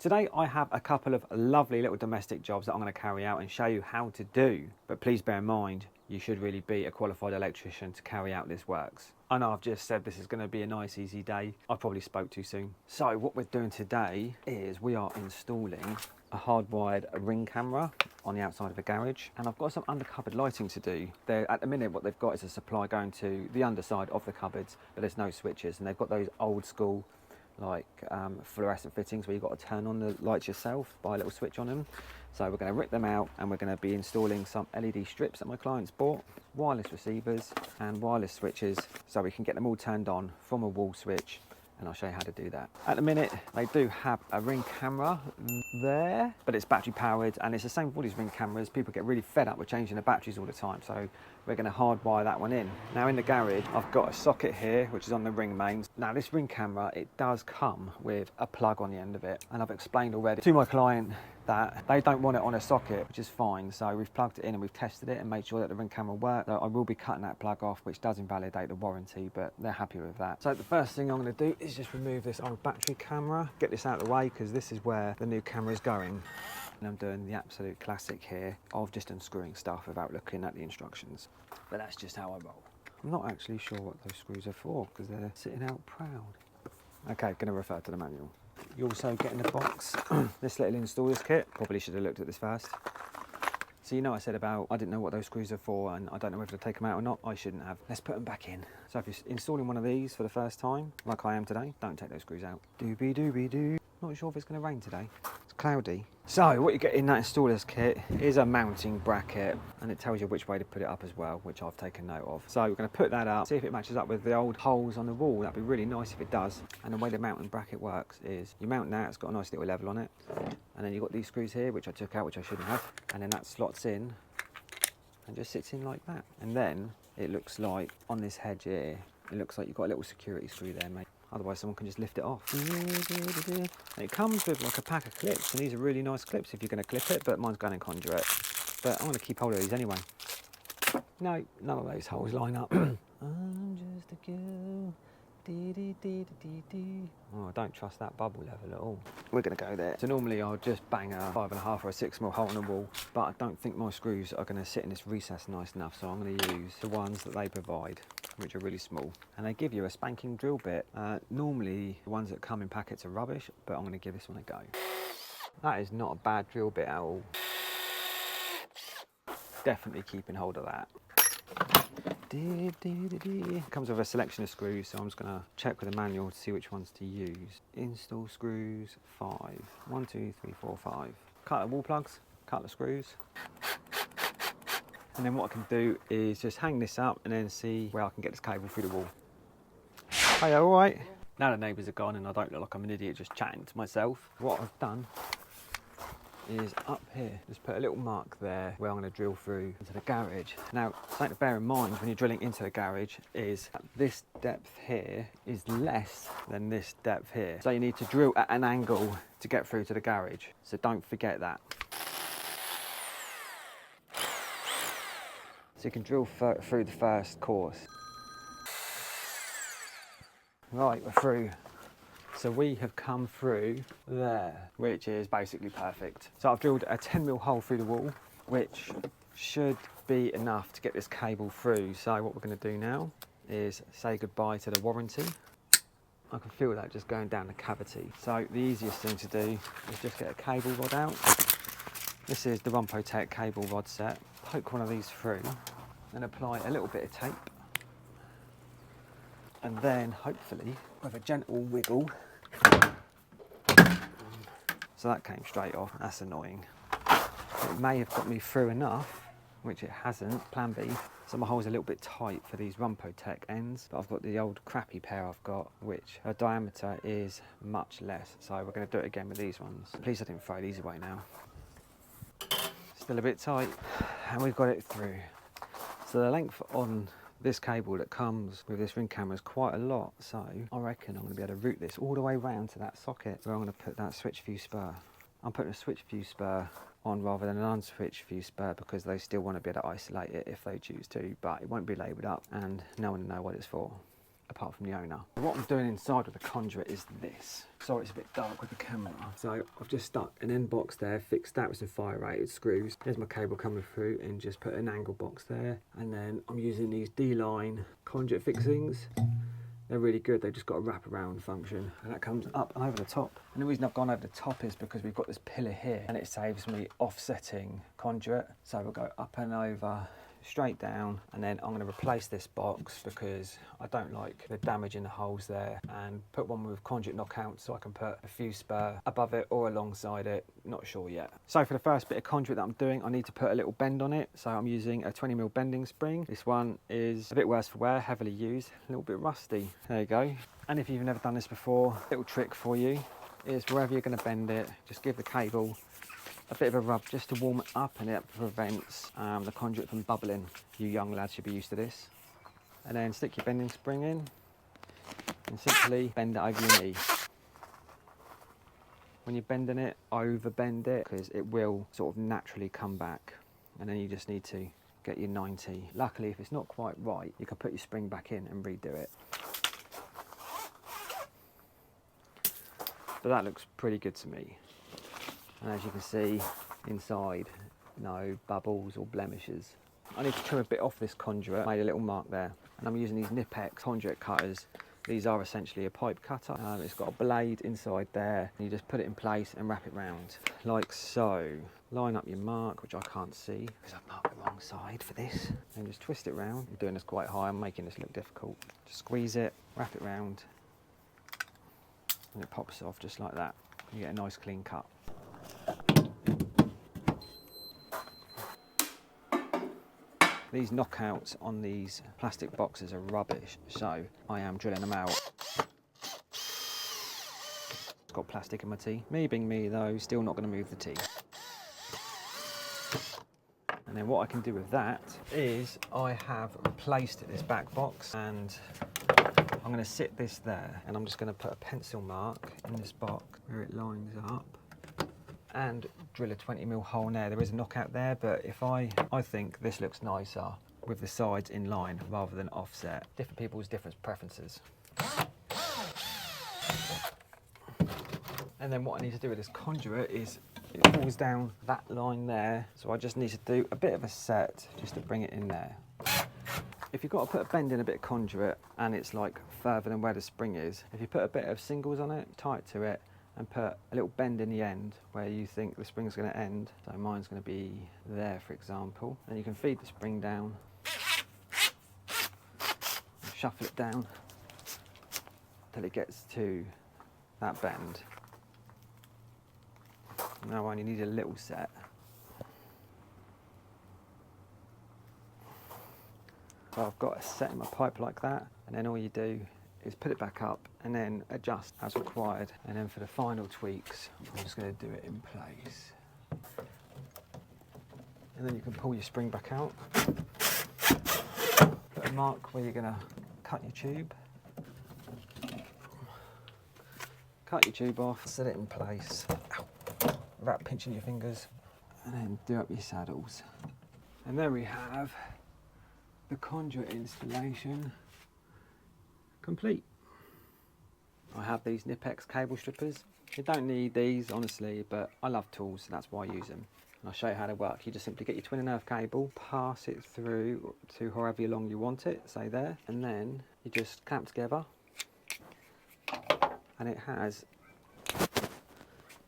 Today I have a couple of lovely little domestic jobs that I'm going to carry out and show you how to do. But please bear in mind, you should really be a qualified electrician to carry out this works. I know I've just said this is going to be a nice easy day. I probably spoke too soon. So what we're doing today is we are installing a hardwired ring camera on the outside of a garage, and I've got some undercupboard lighting to do. At the minute what they've got is a supply going to the underside of the cupboards, but there's no switches, and they've got those old school like fluorescent fittings where you've got to turn on the lights yourself by a little switch on them. So we're going to rip them out and we're going to be installing some LED strips that my clients bought, wireless receivers and wireless switches, so we can get them all turned on from a wall switch, and I'll show you how to do that. At the minute they do have a ring camera there, but it's battery powered, and it's the same with all these ring cameras. People get really fed up with changing the batteries all the time, so we're going to hardwire that one in. Now in the garage I've got a socket here which is on the ring mains. Now this ring camera, it does come with a plug on the end of it, and I've explained already to my client that they don't want it on a socket, which is fine. So we've plugged it in and we've tested it and made sure that the ring camera works. So I will be cutting that plug off, which does invalidate the warranty, but they're happy with that. So the first thing I'm going to do is just remove this old battery camera, get this out of the way because this is where the new camera is going. And I'm doing the absolute classic here of just unscrewing stuff without looking at the instructions. But that's just how I roll. I'm not actually sure what those screws are for because they're sitting out proud. Okay, going to refer to the manual. You also get in the box this little installer's kit. Probably should have looked at this first. So you know I said about I didn't know what those screws are for and I don't know whether to take them out or not. I shouldn't have. Let's put them back in. So if you're installing one of these for the first time, like I am today, don't take those screws out. Doobie doobie doo. Not sure if it's going to rain today. It's cloudy. So what you get in that installer's kit is a mounting bracket, and it tells you which way to put it up as well, which I've taken note of. So we're going to put that up, see if it matches up with the old holes on the wall. That'd be really nice if it does. And the way the mounting bracket works is you mount that, it's got a nice little level on it, and then you've got these screws here which I took out, which I shouldn't have, and then that slots in and just sits in like that. And then it looks like on this hedge here, it looks like you've got a little security screw there, mate. Otherwise someone can just lift it off. And it comes with like a pack of clips, and these are really nice clips if you're going to clip it, but mine's going in conduit. But I'm going to keep hold of these anyway. No, none of those holes line up. I'm just a girl. Oh, I don't trust that bubble level at all. We're going to go there. So normally I'll just bang a 5.5 or a 6mm hole in the wall, but I don't think my screws are going to sit in this recess nice enough, so I'm going to use the ones that they provide, which are really small. And they give you a spanking drill bit. Normally the ones that come in packets are rubbish, but I'm going to give this one a go. That is not a bad drill bit at all. Definitely keeping hold of that. Comes with a selection of screws, so I'm just going to check with the manual to see which ones to use. Install screws 5. 1, 2, 3, 4, 5. Cut the wall plugs, cut the screws. And then what I can do is just hang this up and then see where I can get this cable through the wall. Hey, all right? Now the neighbours are gone and I don't look like I'm an idiot just chatting to myself. What I've done is up here, just put a little mark there where I'm going to drill through into the garage. Now, something to bear in mind when you're drilling into the garage is that this depth here is less than this depth here. So you need to drill at an angle to get through to the garage. So don't forget that. So you can drill through the first course. Right, we're through. So we have come through there, which is basically perfect. So I've drilled a 10mm hole through the wall, which should be enough to get this cable through. So what we're going to do now is say goodbye to the warranty. I can feel that just going down the cavity. So the easiest thing to do is just get a cable rod out. This is the Rumpotech cable rod set. Poke one of these through and apply a little bit of tape. And then hopefully with a gentle wiggle, so that came straight off. That's annoying. It may have got me through enough, which it hasn't, plan B. So my hole's a little bit tight for these Rumpotech ends, but I've got the old crappy pair I've got, which her diameter is much less. So we're going to do it again with these ones. Please I didn't throw these away now. Still a bit tight, and we've got it through. So the length on this cable that comes with this ring camera is quite a lot, so I reckon I'm going to be able to route this all the way round to that socket where I'm going to put that switch fuse spur. I'm putting a switch fuse spur on rather than an unswitched fuse spur because they still want to be able to isolate it if they choose to, but it won't be labelled up and no one will know what it's for. apart from the owner. What I'm doing inside with the conduit is this. Sorry, it's a bit dark with the camera. So I've just stuck an end box there, fixed that with some fire rated screws. There's my cable coming through, and just put an angle box there. And then I'm using these D-line conduit fixings. They're really good. They've just got a wraparound function, and that comes up and over the top. And the reason I've gone over the top is because we've got this pillar here, and it saves me offsetting conduit. So we'll go up and over, straight down, and then I'm going to replace this box because I don't like the damage in the holes there, and put one with conduit knockout so I can put a fuse spur above it or alongside it, not sure yet. So for the first bit of conduit that I'm doing, I need to put a little bend on it, so I'm using a 20mm bending spring. This one is a bit worse for wear, heavily used, a little bit rusty. There you go. And if you've never done this before, little trick for you is wherever you're going to bend it, just give the cable a bit of a rub just to warm it up, and it prevents the conduit from bubbling. You young lads should be used to this. And then stick your bending spring in and simply bend it over your knee. When you're bending it, over bend it because it will sort of naturally come back, and then you just need to get your 90. Luckily, if it's not quite right, you can put your spring back in and redo it. But that looks pretty good to me. And as you can see inside, no bubbles or blemishes. I need to trim a bit off this conduit, made a little mark there. And I'm using these Nipex conduit cutters. These are essentially a pipe cutter. It's got a blade inside there. You just put it in place and wrap it round, like so. Line up your mark, which I can't see because I've marked the wrong side for this. And just twist it round. I'm doing this quite high, I'm making this look difficult. Just squeeze it, wrap it round, and it pops off just like that. You get a nice clean cut. These knockouts on these plastic boxes are rubbish, so I am drilling them out. It's got plastic in my tea. Me being me though, still not going to move the tea. And then what I can do with that is I have replaced this back box, and I'm going to sit this there, and I'm just going to put a pencil mark in this box where it lines up, and drill a 20mm hole in there. There is a knockout there, but I think this looks nicer with the sides in line rather than offset. Different people's different preferences. And then what I need to do with this conduit is it falls down that line there, so I just need to do a bit of a set just to bring it in there. If you've got to put a bend in a bit of conduit and it's like further than where the spring is, if you put a bit of singles on it, tie it to it, and put a little bend in the end where you think the spring's going to end. So mine's going to be there, for example. And you can feed the spring down, shuffle it down till it gets to that bend. Now I only need a little set. So I've got a set in my pipe like that, and then all you do is put it back up and then adjust as required. And then for the final tweaks, I'm just going to do it in place. And then you can pull your spring back out. Put a mark where you're going to cut your tube. Cut your tube off, set it in place, without pinching your fingers, and then do up your saddles. And there we have the conduit installation complete. I have these Nipex cable strippers. You don't need these, honestly, but I love tools, so that's why I use them. And I'll show you how they work. You just simply get your twin and earth cable, pass it through to however long you want it, say there, and then you just clamp together. And it has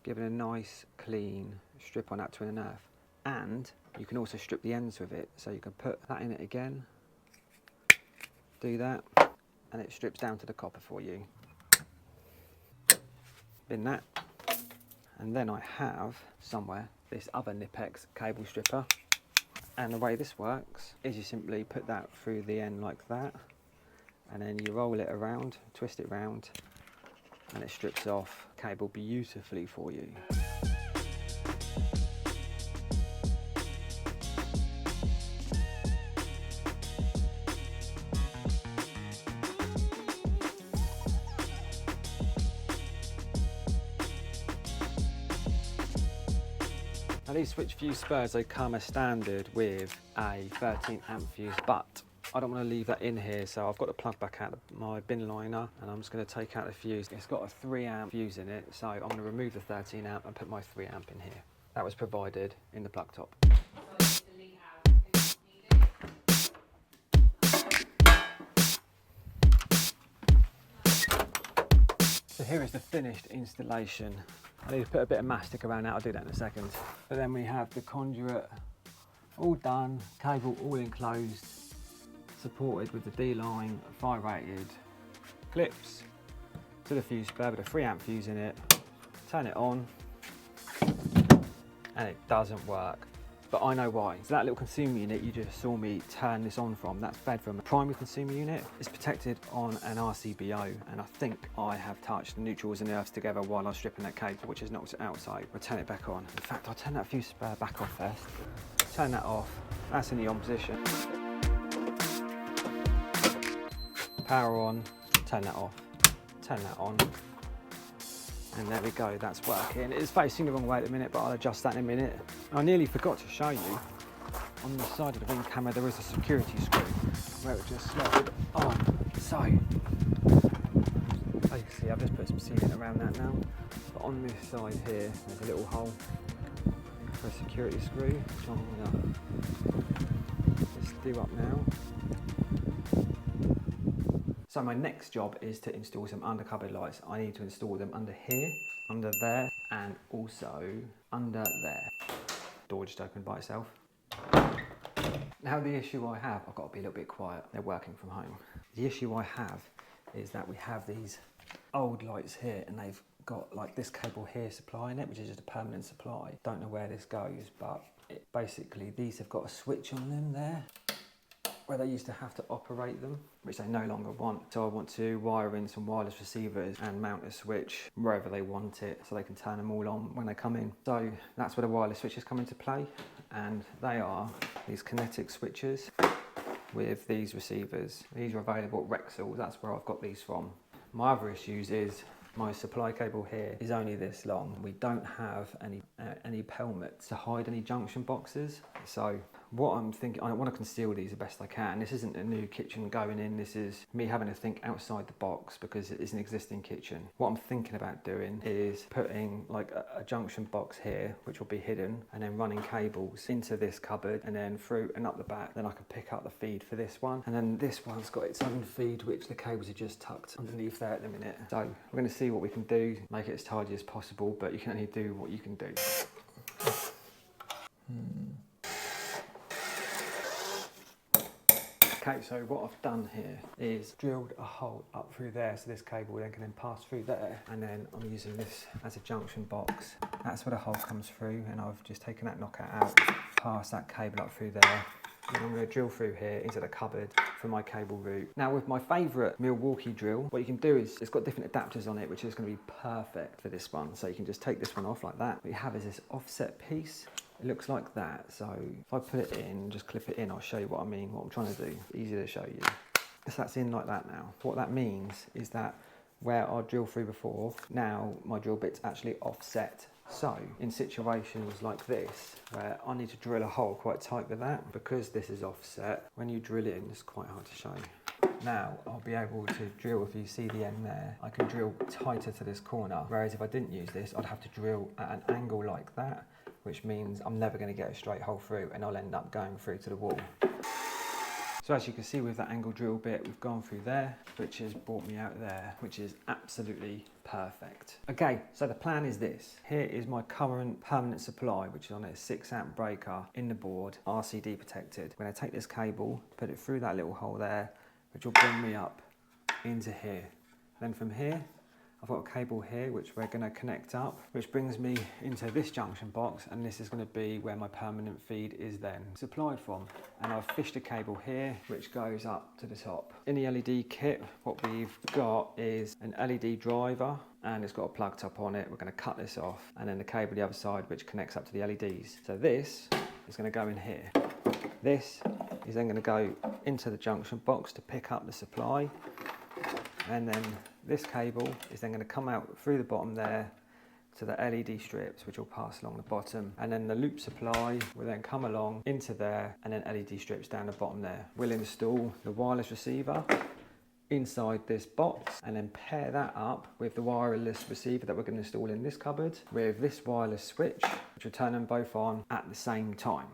given a nice clean strip on that twin and earth. And you can also strip the ends with it, so you can put that in it again, do that, and it strips down to the copper for you. Bin that. And then I have somewhere this other Nipex cable stripper, and the way this works is you simply put that through the end like that, and then you roll it around, twist it round, and it strips off cable beautifully for you. Now these switch fuse spurs, they come as standard with a 13 amp fuse, but I don't want to leave that in here, so I've got to plug back out my bin liner, and I'm just going to take out the fuse. It's got a 3 amp fuse in it, so I'm going to remove the 13 amp and put my 3 amp in here. That was provided in the plug top. So here is the finished installation. I need to put a bit of mastic around that, I'll do that in a second. But then we have the conduit all done, cable all enclosed, supported with the D-line, fire rated clips to the fuse spur with a 3 amp fuse in it. Turn it on, and it doesn't work. But I know why. So that little consumer unit you just saw me turn this on from, that's fed from a primary consumer unit. It's protected on an RCBO, and I think I have touched the neutrals and the earths together while I was stripping that cable, which has knocked it outside. I'll turn it back on. In fact, I'll turn that fuse spur back off first. Turn that off. That's in the on position. Power on. Turn that off. Turn that on. And there we go, that's working. It's facing the wrong way at the minute, but I'll adjust that in a minute. I nearly forgot to show you, on the side of the ring camera there is a security screw where it just slide on. So, as you can see, I've just put some sealant around that now. But on this side here, there's a little hole for a security screw, which I'm gonna just do up now. So my next job is to install some under cupboard lights. I need to install them under here, under there, and also under there. Door just opened by itself. Now the issue I have, I've got to be a little bit quiet, they're working from home. The issue I have is that we have these old lights here, and they've got like this cable here supplying it, which is just a permanent supply. Don't know where this goes, but basically these have got a switch on them there, where they used to have to operate them, which they no longer want. So I want to wire in some wireless receivers and mount a switch wherever they want it, so they can turn them all on when they come in. So that's where the wireless switches come into play, and they are these kinetic switches with these receivers. These are available at Rexall, that's where I've got these from. My other issues is my supply cable here is only this long. We don't have any pelmets to hide any junction boxes. So what I'm thinking, I want to conceal these the best I can. This isn't a new kitchen going in, this is me having to think outside the box because it is an existing kitchen. What I'm thinking about doing is putting like a junction box here, which will be hidden, and then running cables into this cupboard and then through and up the back. Then I can pick up the feed for this one. And then this one's got its own feed, which the cables are just tucked underneath there at the minute. So we're going to see what we can do, make it as tidy as possible, but you can only do what you can do. Okay, so what I've done here is drilled a hole up through there, so this cable then can pass through there, and then I'm using this as a junction box. That's where the hole comes through, and I've just taken that knockout out, passed that cable up through there, and I'm going to drill through here into the cupboard for my cable route. Now with my favourite Milwaukee drill, what you can do is, it's got different adapters on it, which is going to be perfect for this one. So you can just take this one off like that. What you have is this offset piece. It looks like that, so if I put it in, just clip it in, I'll show you what I mean, what I'm trying to do. Easy to show you. So that's in like that now. What that means is that where I drilled through before, now my drill bit's actually offset. So in situations like this, where I need to drill a hole quite tight with that, because this is offset, when you drill in, it's quite hard to show you. Now I'll be able to drill, if you see the end there, I can drill tighter to this corner, whereas if I didn't use this, I'd have to drill at an angle like that, which means I'm never going to get a straight hole through, and I'll end up going through to the wall. So as you can see with that angle drill bit, we've gone through there, which has brought me out there, which is absolutely perfect. Okay, so the plan is this. Here is my current permanent supply, which is on a 6 amp breaker in the board, RCD protected. I'm going to take this cable, put it through that little hole there, which will bring me up into here. Then from here, I've got a cable here which we're going to connect up, which brings me into this junction box, and this is going to be where my permanent feed is then supplied from. And I've fished a cable here which goes up to the top. In the LED kit, what we've got is an LED driver, and it's got a plug top on it. We're going to cut this off, and then the cable the other side which connects up to the LEDs. So this is going to go in here. This is then going to go into the junction box to pick up the supply, and then this cable is then going to come out through the bottom there to the LED strips, which will pass along the bottom, and then the loop supply will then come along into there, and then LED strips down the bottom there. We'll install the wireless receiver inside this box and then pair that up with the wireless receiver that we're going to install in this cupboard with this wireless switch, which will turn them both on at the same time.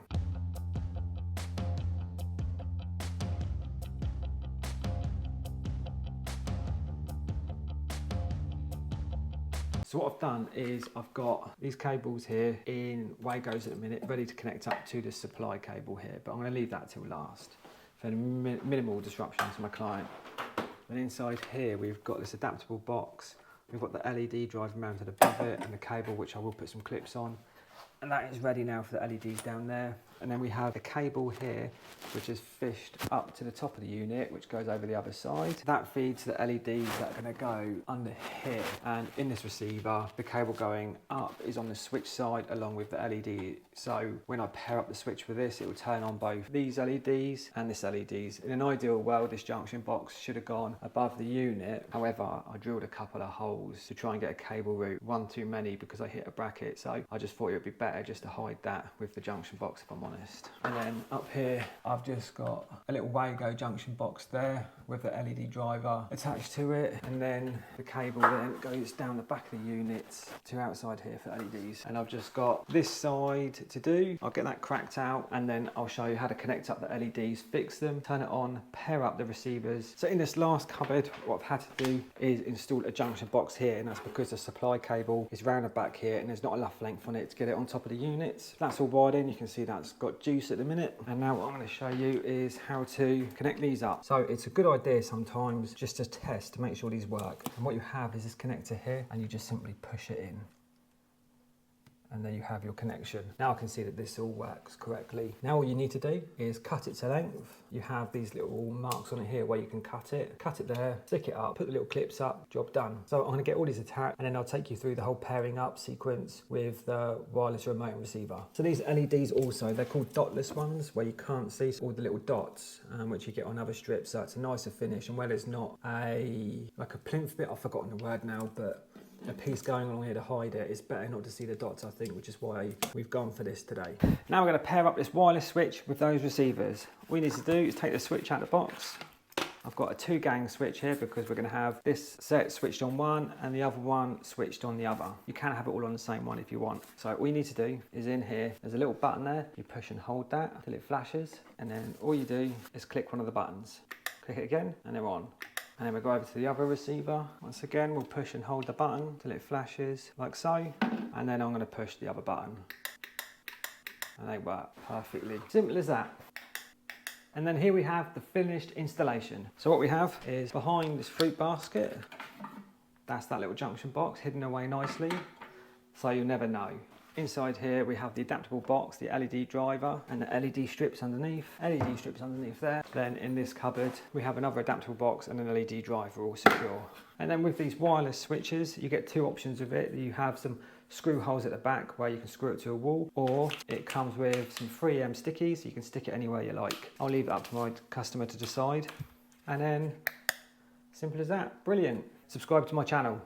So what I've done is I've got these cables here in Wagos at the minute, ready to connect up to the supply cable here, but I'm going to leave that till last for minimal disruption to my client. And inside here we've got this adaptable box. We've got the LED driver mounted above it and the cable, which I will put some clips on. And that is ready now for the LEDs down there. And then we have a cable here, which is fished up to the top of the unit, which goes over the other side. That feeds the LEDs that are going to go under here. And in this receiver, the cable going up is on the switch side along with the LED. So when I pair up the switch with this, it will turn on both these LEDs and this LEDs. In an ideal world, this junction box should have gone above the unit. However, I drilled a couple of holes to try and get a cable route, one too many because I hit a bracket. So I just thought it would be better just to hide that with the junction box, if I'm honest. And then up here, I've just got a little Wago junction box there with the LED driver attached to it. And then the cable then goes down the back of the unit to outside here for LEDs. And I've just got this side to do. I'll get that cracked out and then I'll show you how to connect up the LEDs, fix them, turn it on, pair up the receivers. So in this last cupboard, what I've had to do is install a junction box here, and that's because the supply cable is round the back here and there's not enough length on it to get it on top of the units. That's all wired in. You can see that's got juice at the minute. And now what I'm going to show you is how to connect these up. So it's a good idea sometimes just to test to make sure these work. And what you have is this connector here, and you just simply push it in. And there you have your connection. Now I can see that this all works correctly. Now all you need to do is cut it to length. You have these little marks on it here where you can cut it there, stick it up, put the little clips up, job done. So I'm gonna get all these attached and then I'll take you through the whole pairing up sequence with the wireless remote and receiver. So these LEDs also, they're called dotless ones where you can't see all the little dots, which you get on other strips. So it's a nicer finish, and where there's not like a plinth bit, I've forgotten the word now, but a piece going along here to hide it, it's better not to see the dots, I think, which is why we've gone for this today. Now we're going to pair up this wireless switch with those receivers. What we need to do is take the switch out of the box. I've got a 2-gang switch here because we're going to have this set switched on one and the other one switched on the other. You can have it all on the same one if you want. So all you need to do is in here, there's a little button there. You push and hold that until it flashes, and then all you do is click one of the buttons. Click it again and they're on. And then we'll go over to the other receiver. Once again, we'll push and hold the button till it flashes like so. And then I'm going to push the other button. And they work perfectly. Simple as that. And then here we have the finished installation. So what we have is behind this fruit basket, that's that little junction box hidden away nicely, so you'll never know. Inside here we have the adaptable box, the LED driver and the LED strips underneath. LED strips underneath there. Then in this cupboard we have another adaptable box and an LED driver all secure. And then with these wireless switches you get two options of it. You have some screw holes at the back where you can screw it to a wall, or it comes with some 3M stickies. You can stick it anywhere you like. I'll leave it up to my customer to decide. And then simple as that. Brilliant. Subscribe to my channel.